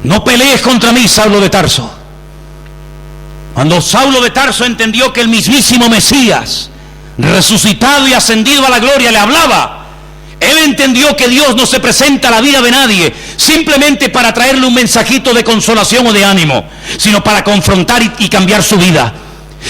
no pelees contra mí, Saulo de Tarso. Cuando Saulo de Tarso entendió que el mismísimo Mesías, resucitado y ascendido a la gloria, le hablaba, él entendió que Dios no se presenta a la vida de nadie simplemente para traerle un mensajito de consolación o de ánimo, sino para confrontar y cambiar su vida.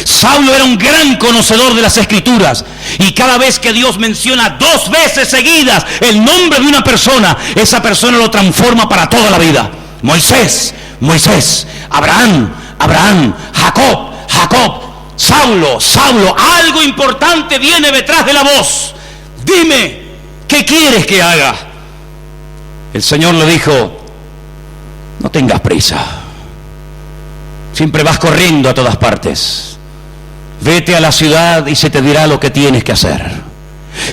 Saulo era un gran conocedor de las Escrituras, y cada vez que Dios menciona 2 veces seguidas el nombre de una persona, esa persona lo transforma para toda la vida. Moisés, Moisés; Abraham, Abraham; Jacob, Jacob; Saulo, Saulo. Algo importante viene detrás de la voz. Dime, ¿qué quieres que haga? El Señor le dijo: no tengas prisa. Siempre vas corriendo a todas partes. Vete a la ciudad y se te dirá lo que tienes que hacer.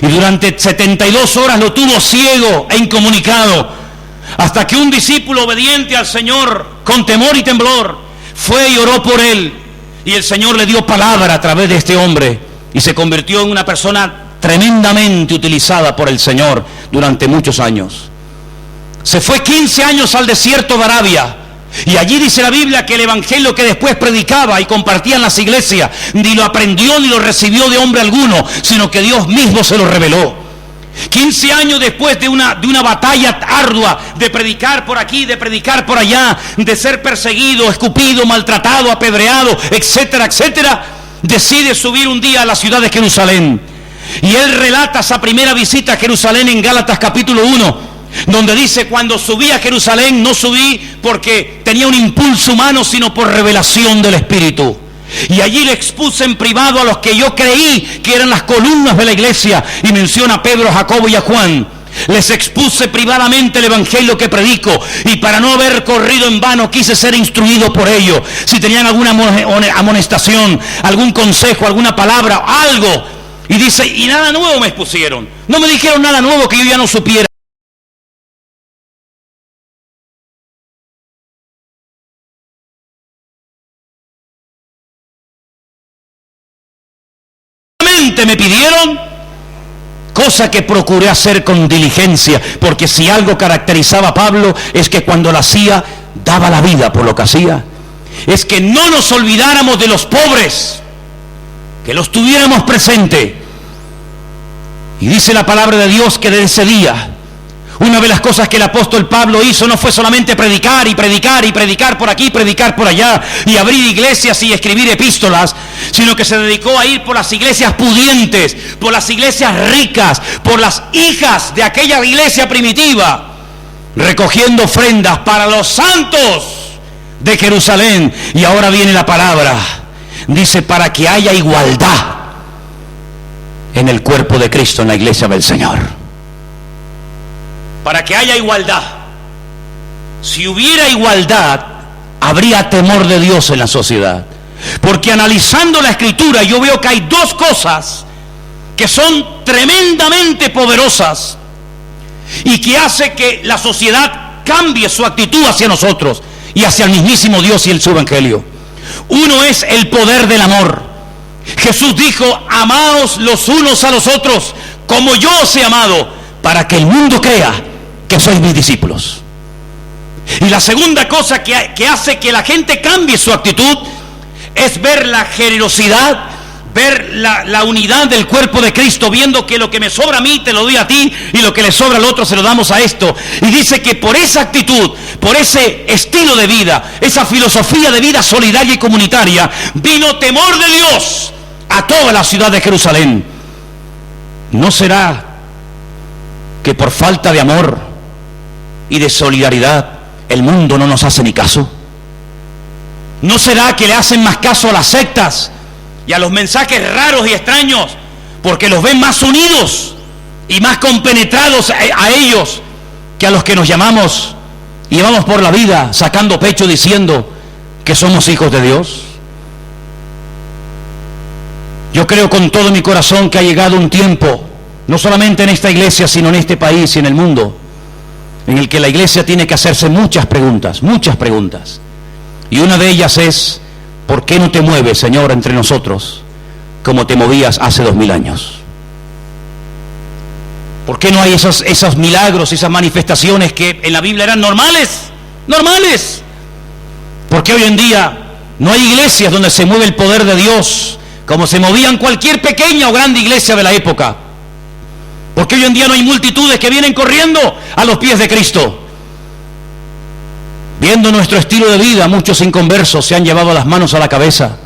Y durante 72 horas lo tuvo ciego e incomunicado, hasta que un discípulo obediente al Señor, con temor y temblor, fue y oró por él. Y el Señor le dio palabra a través de este hombre, y se convirtió en una persona tremendamente utilizada por el Señor durante muchos años. Se fue 15 años al desierto de Arabia, y allí dice la Biblia que el evangelio que después predicaba y compartía en las iglesias, ni lo aprendió ni lo recibió de hombre alguno, sino que Dios mismo se lo reveló. 15 años después de una batalla ardua, de predicar por aquí, de predicar por allá, de ser perseguido, escupido, maltratado, apedreado, etcétera, etcétera, decide subir un día a la ciudad de Jerusalén. Y él relata esa primera visita a Jerusalén en Gálatas capítulo 1, donde dice: cuando subí a Jerusalén, no subí porque tenía un impulso humano, sino por revelación del Espíritu. Y allí le expuse en privado a los que yo creí que eran las columnas de la iglesia, y menciona a Pedro, a Jacobo y a Juan. Les expuse privadamente el evangelio que predico, y para no haber corrido en vano quise ser instruido por ellos. Si tenían alguna amonestación, algún consejo, alguna palabra, algo. Y dice, y nada nuevo me expusieron. No me dijeron nada nuevo que yo ya no supiera. Me pidieron, cosa que procuré hacer con diligencia, porque si algo caracterizaba a Pablo es que cuando lo hacía, daba la vida por lo que hacía. Es que no nos olvidáramos de los pobres, que los tuviéramos presente. Y dice la palabra de Dios que desde ese día, una de las cosas que el apóstol Pablo hizo no fue solamente predicar y predicar y predicar por aquí, predicar por allá, y abrir iglesias y escribir epístolas, sino que se dedicó a ir por las iglesias pudientes, por las iglesias ricas, por las hijas de aquella iglesia primitiva, recogiendo ofrendas para los santos de Jerusalén. Y ahora viene la palabra, dice: para que haya igualdad en el cuerpo de Cristo, en la iglesia del Señor. Para que haya igualdad. Si hubiera igualdad, habría temor de Dios en la sociedad. Porque analizando la Escritura, yo veo que hay 2 cosas que son tremendamente poderosas y que hace que la sociedad cambie su actitud hacia nosotros y hacia el mismísimo Dios y el su evangelio. Uno es el poder del amor. Jesús dijo: amaos los unos a los otros como yo os he amado, para que el mundo crea que sois mis discípulos. Y la segunda cosa que hace que la gente cambie su actitud es ver la generosidad, ver la unidad del cuerpo de Cristo, viendo que lo que me sobra a mí te lo doy a ti, y lo que le sobra al otro se lo damos a esto. Y dice que por esa actitud, por ese estilo de vida, esa filosofía de vida solidaria y comunitaria, vino temor de Dios a toda la ciudad de Jerusalén. ¿No será que por falta de amor y de solidaridad el mundo no nos hace ni caso? ¿No será que le hacen más caso a las sectas y a los mensajes raros y extraños porque los ven más unidos y más compenetrados a ellos que a los que nos llamamos y llevamos por la vida sacando pecho diciendo que somos hijos de Dios? Yo creo con todo mi corazón que ha llegado un tiempo, no solamente en esta iglesia, sino en este país y en el mundo, en el que la iglesia tiene que hacerse muchas preguntas. Y una de ellas es: ¿por qué no te mueves, Señor, entre nosotros como te movías hace 2000 años? ¿Por qué no hay esos milagros, esas manifestaciones que en la Biblia eran normales normales. Porque hoy en día no hay iglesias donde se mueve el poder de Dios como se movía en cualquier pequeña o grande iglesia de la época. Porque hoy en día no hay multitudes que vienen corriendo a los pies de Cristo. Viendo nuestro estilo de vida, muchos inconversos se han llevado las manos a la cabeza.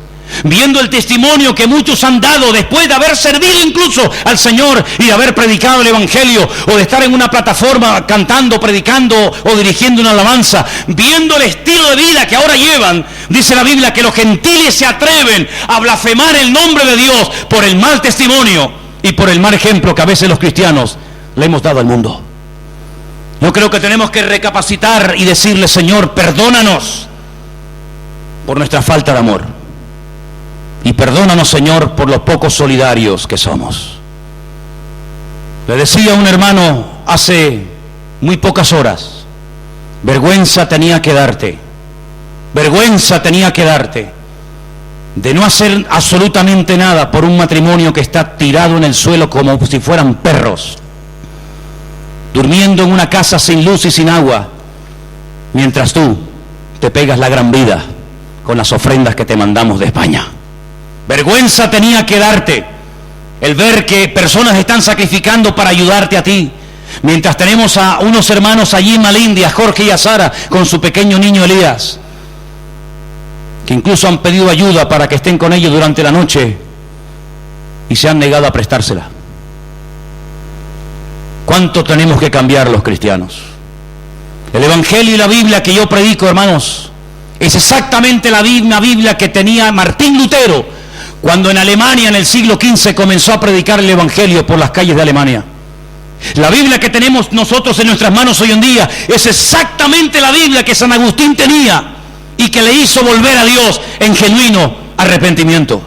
Viendo el testimonio que muchos han dado después de haber servido incluso al Señor y de haber predicado el Evangelio, o de estar en una plataforma cantando, predicando o dirigiendo una alabanza, viendo el estilo de vida que ahora llevan, dice la Biblia que los gentiles se atreven a blasfemar el nombre de Dios por el mal testimonio y por el mal ejemplo que a veces los cristianos le hemos dado al mundo. Yo creo que tenemos que recapacitar y decirle: Señor, perdónanos por nuestra falta de amor. Y perdónanos, Señor, por lo poco solidarios que somos. Le decía a un hermano hace muy pocas horas: vergüenza tenía que darte de no hacer absolutamente nada por un matrimonio que está tirado en el suelo como si fueran perros, durmiendo en una casa sin luz y sin agua, mientras tú te pegas la gran vida con las ofrendas que te mandamos de España. Vergüenza tenía que darte el ver que personas están sacrificando para ayudarte a ti, mientras tenemos a unos hermanos allí en Malindi, a Jorge y a Sara, con su pequeño niño Elías, que incluso han pedido ayuda para que estén con ellos durante la noche y se han negado a prestársela. ¿Cuánto tenemos que cambiar los cristianos? El Evangelio y la Biblia que yo predico, hermanos, es exactamente la misma Biblia que tenía Martín Lutero cuando en Alemania en el siglo XV comenzó a predicar el Evangelio por las calles de Alemania. La Biblia que tenemos nosotros en nuestras manos hoy en día es exactamente la Biblia que San Agustín tenía y que le hizo volver a Dios en genuino arrepentimiento.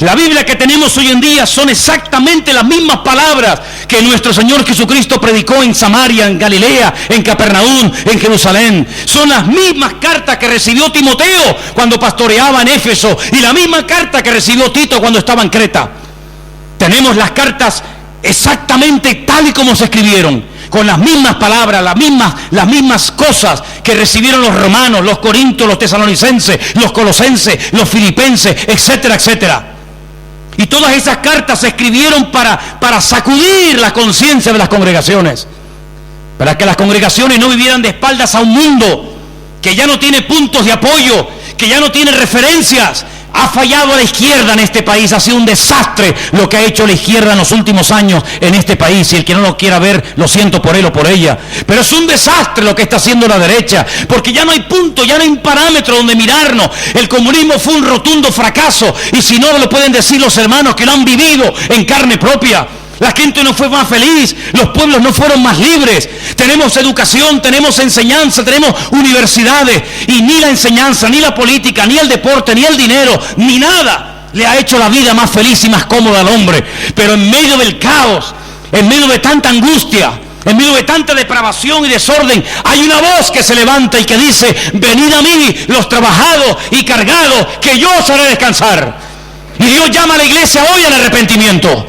La Biblia que tenemos hoy en día son exactamente las mismas palabras que nuestro Señor Jesucristo predicó en Samaria, en Galilea, en Capernaum, en Jerusalén. Son las mismas cartas que recibió Timoteo cuando pastoreaba en Éfeso y la misma carta que recibió Tito cuando estaba en Creta. Tenemos las cartas exactamente tal y como se escribieron, con las mismas palabras, las mismas cosas que recibieron los romanos, los corintios, los tesalonicenses, los colosenses, los filipenses, etcétera, etcétera. Y todas esas cartas se escribieron para sacudir la conciencia de las congregaciones, para que las congregaciones no vivieran de espaldas a un mundo que ya no tiene puntos de apoyo, que ya no tiene referencias. Ha fallado la izquierda en este país, ha sido un desastre lo que ha hecho la izquierda en los últimos años en este país, y el que no lo quiera ver, lo siento por él o por ella, pero es un desastre lo que está haciendo la derecha, porque ya no hay punto, ya no hay parámetro donde mirarnos. El comunismo fue un rotundo fracaso, y si no lo pueden decir los hermanos que lo han vivido en carne propia. La gente no fue más feliz, los pueblos no fueron más libres. Tenemos educación, tenemos enseñanza, tenemos universidades, y ni la enseñanza, ni la política, ni el deporte, ni el dinero, ni nada le ha hecho la vida más feliz y más cómoda al hombre. Pero en medio del caos, en medio de tanta angustia, en medio de tanta depravación y desorden, hay una voz que se levanta y que dice: venid a mí los trabajados y cargados, que yo os haré descansar. Y Dios llama a la iglesia hoy al arrepentimiento.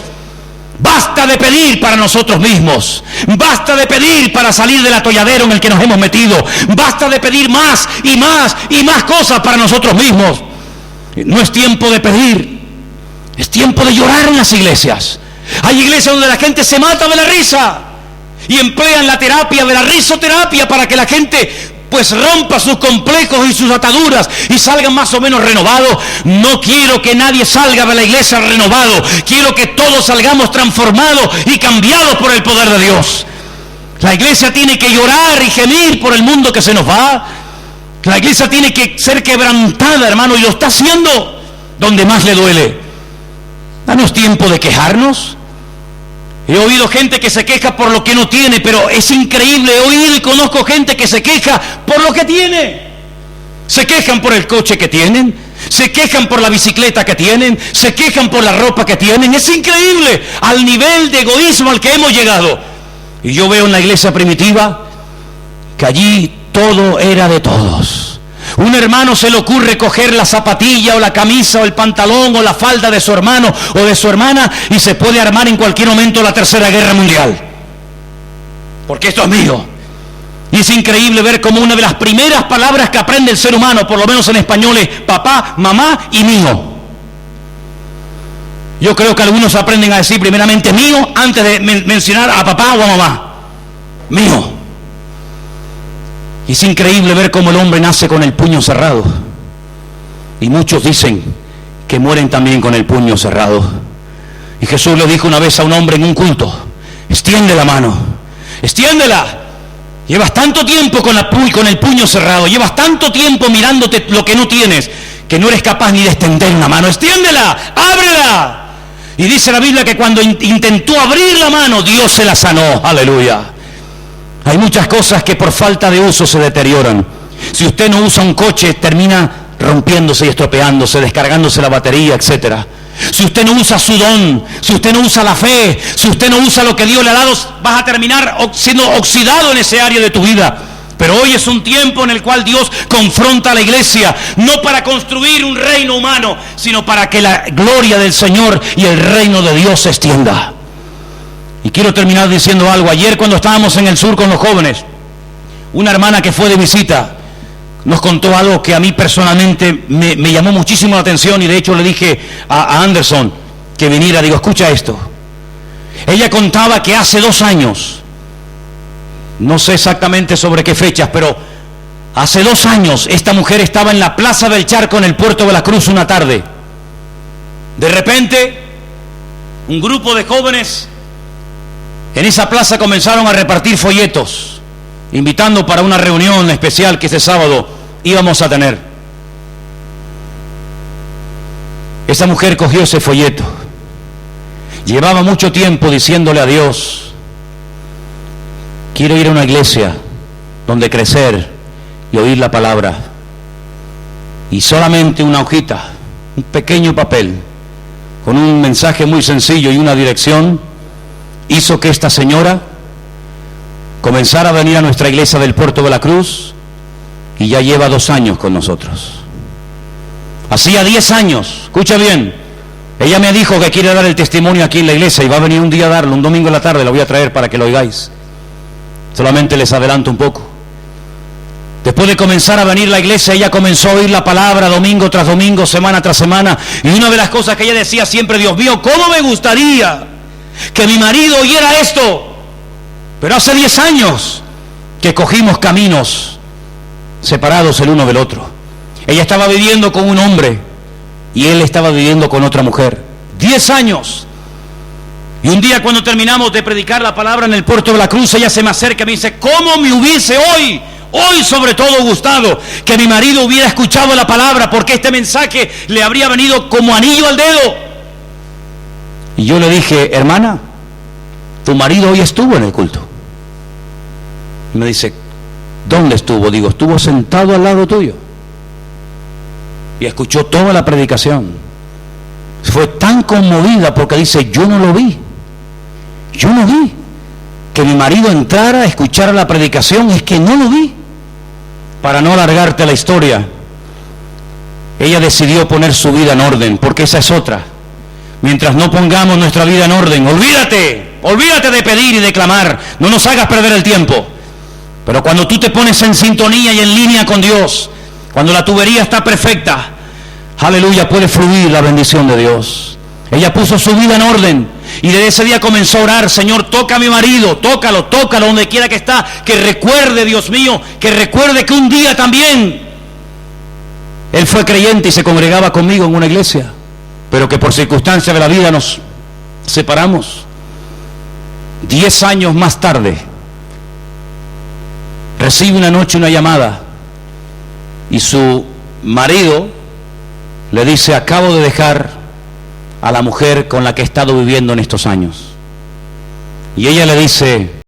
Basta de pedir para nosotros mismos, basta de pedir para salir del atolladero en el que nos hemos metido, basta de pedir más y más y más cosas para nosotros mismos. No es tiempo de pedir, es tiempo de llorar en las iglesias. Hay iglesias donde la gente se mata de la risa y emplean la terapia de la risoterapia para que la gente pues rompa sus complejos y sus ataduras y salgan más o menos renovados. No quiero que nadie salga de la iglesia renovado, quiero que todos salgamos transformados y cambiados por el poder de Dios. La iglesia tiene que llorar y gemir por el mundo que se nos va. La iglesia tiene que ser quebrantada, hermano, y lo está haciendo donde más le duele. Danos tiempo de quejarnos. He oído gente que se queja por lo que no tiene, pero es increíble. He oído y conozco gente que se queja por lo que tiene. Se quejan por el coche que tienen, se quejan por la bicicleta que tienen, se quejan por la ropa que tienen. Es increíble al nivel de egoísmo al que hemos llegado. Y yo veo en la iglesia primitiva que allí todo era de todos. Un hermano se le ocurre coger la zapatilla o la camisa o el pantalón o la falda de su hermano o de su hermana y se puede armar en cualquier momento la tercera guerra mundial. Porque esto es mío. Y es increíble ver cómo una de las primeras palabras que aprende el ser humano, por lo menos en español, es papá, mamá y mío. Yo creo que algunos aprenden a decir primeramente mío antes de mencionar a papá o a mamá. Mío. Y es increíble ver cómo el hombre nace con el puño cerrado. Y muchos dicen que mueren también con el puño cerrado. Y Jesús le dijo una vez a un hombre en un culto: extiende la mano, extiéndela. Llevas tanto tiempo con el puño cerrado, llevas tanto tiempo mirándote lo que no tienes, que no eres capaz ni de extender una mano. Extiéndela, ábrela. Y dice la Biblia que cuando intentó abrir la mano, Dios se la sanó. Aleluya. Hay muchas cosas que por falta de uso se deterioran. Si usted no usa un coche, termina rompiéndose y estropeándose, descargándose la batería, etcétera. Si usted no usa su don, si usted no usa la fe, si usted no usa lo que Dios le ha dado, vas a terminar siendo oxidado en ese área de tu vida. Pero hoy es un tiempo en el cual Dios confronta a la iglesia, no para construir un reino humano, sino para que la gloria del Señor y el reino de Dios se extienda. Y quiero terminar diciendo algo. Ayer, cuando estábamos en el sur con los jóvenes, una hermana que fue de visita nos contó algo que a mí personalmente me llamó muchísimo la atención, y de hecho le dije a Anderson que viniera. Digo, escucha esto. Ella contaba que hace 2 años, no sé exactamente sobre qué fechas, pero hace 2 años esta mujer estaba en la Plaza del Charco en el Puerto de la Cruz una tarde. De repente, un grupo de jóvenes en esa plaza comenzaron a repartir folletos, invitando para una reunión especial que ese sábado íbamos a tener. Esa mujer cogió ese folleto. Llevaba mucho tiempo diciéndole a Dios: quiero ir a una iglesia donde crecer y oír la palabra. Y solamente una hojita, un pequeño papel, con un mensaje muy sencillo y una dirección, hizo que esta señora comenzara a venir a nuestra iglesia del Puerto de la Cruz, y ya lleva 2 años con nosotros. Hacía 10 años, escucha bien, ella me dijo que quiere dar el testimonio aquí en la iglesia y va a venir un día a darlo, un domingo en la tarde, lo voy a traer para que lo oigáis. Solamente les adelanto un poco. Después de comenzar a venir a la iglesia, ella comenzó a oír la palabra domingo tras domingo, semana tras semana, y una de las cosas que ella decía siempre: Dios mío, ¿cómo me gustaría que mi marido oyera esto? Pero hace 10 años que cogimos caminos separados el uno del otro. Ella estaba viviendo con un hombre y él estaba viviendo con otra mujer. 10 años. Y un día, cuando terminamos de predicar la palabra en el Puerto de la Cruz, ella se me acerca y me dice: ¿cómo me hubiese hoy sobre todo gustado que mi marido hubiera escuchado la palabra, porque este mensaje le habría venido como anillo al dedo? Y yo le dije: hermana, tu marido hoy estuvo en el culto. Y me dice: ¿dónde estuvo? Digo, estuvo sentado al lado tuyo y escuchó toda la predicación. Fue tan conmovida porque dice: yo no vi que mi marido entrara a escuchar la predicación, es que no lo vi. Para no alargarte la historia, ella decidió poner su vida en orden, porque esa es otra. Mientras no pongamos nuestra vida en orden, olvídate de pedir y de clamar, no nos hagas perder el tiempo. Pero cuando tú te pones en sintonía y en línea con Dios, cuando la tubería está perfecta, aleluya, puede fluir la bendición de Dios. Ella puso su vida en orden y desde ese día comenzó a orar: Señor, toca a mi marido, tócalo donde quiera que está, que recuerde, Dios mío, que recuerde que un día también él fue creyente y se congregaba conmigo en una iglesia, pero que por circunstancias de la vida nos separamos. 10 años más tarde, recibe una noche una llamada y su marido le dice: acabo de dejar a la mujer con la que he estado viviendo en estos años. Y ella le dice: